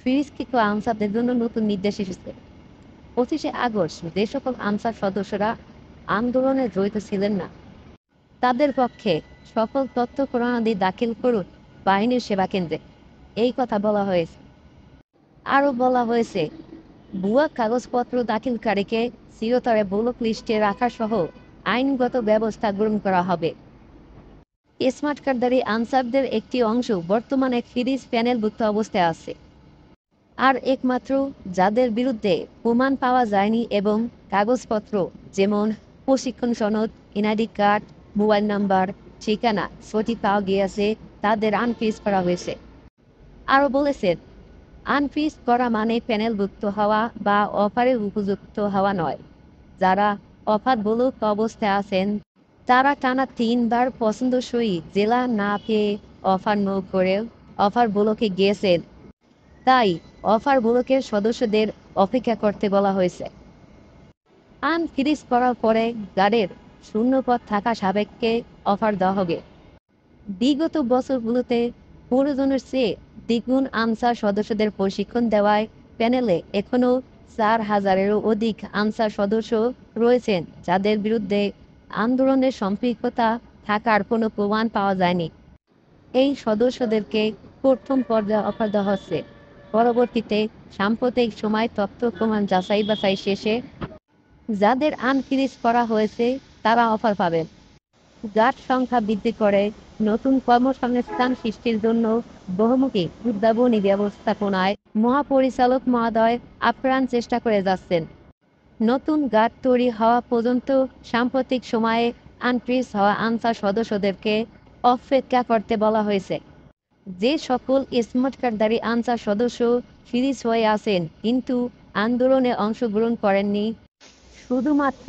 ফিরিজকৃত আনসারদের জন্য নতুন নির্দেশ এসেছে। 25শে আগস্ট যে সকল আনসার সদস্যরা আন্দোলনে জড়িত ছিলেন না, তাদের পক্ষে সকল তথ্য প্রমাণাদি দাখিল করুন বাহিনীর সেবা কেন্দ্রে, এই কথা বলা হয়েছে। আরও বলা হয়েছে, ভুয়া কাগজপত্র দাখিলকারীকে চিরতরে ব্লক লিস্টে রাখা সহ আইনগত ব্যবস্থা গ্রহণ করা হবে। স্মার্ট কার্ডধারী আনসারদের একটি অংশ বর্তমানে ফিরিজ প্যানেলভুক্ত অবস্থায় আছে। আর একমাত্র যাদের বিরুদ্ধে প্রমাণ পাওয়া যায়নি এবং কাগজপত্র যেমন প্রশিক্ষণ সনদ, এনআইডি কার্ড, মোবাইল নাম্বার, ঠিকানা সঠিক পাওয়া গিয়েছে, তাদের আনফ্রিজ করা হয়েছে। আরও বলেছেন, আনফ্রিজ করা মানে প্যানেলভুক্ত হওয়া বা অফারের উপযুক্ত হওয়া নয়। যারা অফারবলক অবস্থায় আছেন তারা টানা 3বার পছন্দসই জেলা না পেয়ে অফার নো করে অফার ব্লকে গিয়েছেন। তাই অফার ব্লকের সদস্যদের অপেক্ষা করতে বলা হয়েছে। আনফ্রিজ করার পরে গার্ডের শূন্যপদ থাকা সাবেককে অফার দেওয়া হবে। বিগত বছরগুলোতে প্রয়োজনের চেয়ে দ্বিগুণ আনসার সদস্যদের প্রশিক্ষণ দেওয়ায় প্যানেলে এখনও 4,000-এরও অধিক আনসার সদস্য রয়েছেন যাদের বিরুদ্ধে আন্দোলনের সম্পৃক্ততা থাকার কোনো প্রমাণ পাওয়া যায়নি। এই সদস্যদেরকে প্রথম পর্যায়ে অফার দেওয়া হচ্ছে। পরবর্তীতে সাম্প্রতিক সময় তথ্য প্রমাণ যাচাই বাছাই শেষে যাদের আনফ্রিজ করা হয়েছে তারা অফার পাবেন। গার্ড সংখ্যা বৃদ্ধি করে নতুন কর্মসংস্থান সৃষ্টির জন্য বহুমুখী উদ্ভাবনী ব্যবস্থাপনায় মহাপরিচালক মহোদয় আপ্রাণ চেষ্টা করে যাচ্ছেন। নতুন গার্ড তৈরি হওয়া পর্যন্ত সাম্প্রতিক সময়ে আনফ্রিজ হওয়া আনসার সদস্যদেরকে অপেক্ষা করতে বলা হয়েছে। যে সকল স্মার্ট কার্ডধারী আনসার সদস্য ফ্রিজ হয়ে আছেন কিন্তু আন্দোলনে অংশগ্রহণ করেননি, শুধুমাত্র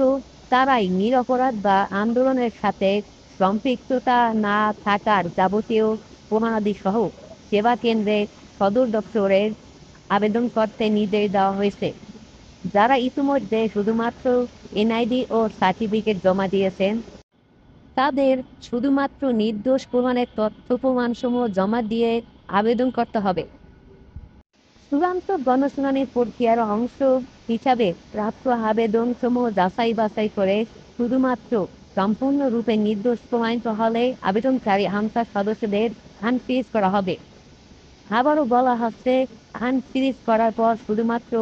তারাই নিরপরাধ বা আন্দোলনের সাথে সম্পৃক্ততা না থাকার যাবতীয় প্রমাণাদি সহ সেবা কেন্দ্রে সদর দপ্তরে আবেদন করতে নির্দেশ দেওয়া হয়েছে। যারা ইতিমধ্যে শুধুমাত্র এনআইডি ও সার্টিফিকেট জমা দিয়েছেন তাদের শুধুমাত্র নির্দোষ প্রমাণের তথ্য প্রমাণসমূহ জমা দিয়ে আবেদন করতে হবে। চূড়ান্ত গণশুনানির প্রক্রিয়ার অংশ হিসাবে প্রাপ্ত আবেদনসমূহ যাচাই বাছাই করে শুধুমাত্র সম্পূর্ণরূপে নির্দোষ প্রমাণিত হলে আবেদনকারী আনসার সদস্যদের আনফ্রিজ করা হবে। আবারও বলা হচ্ছে, আনফ্রিজ করার পর শুধুমাত্র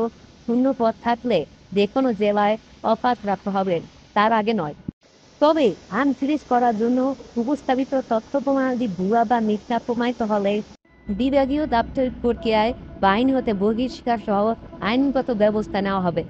শূন্য পদ থাকলে যে কোনো জেলায় অফার প্রাপ্ত হবে, তার আগে নয়। তবে আনফ্রিজ করার জন্য উপস্থাপিত তথ্য প্রমাণাদি ভুয়া বা মিথ্যা প্রমাণিত হলে বিভাগীয় দাপ্তরিক প্রক্রিয়ায় বা আইন হতে বহিষ্কার সহ আইনগত ব্যবস্থা নেওয়া হবে।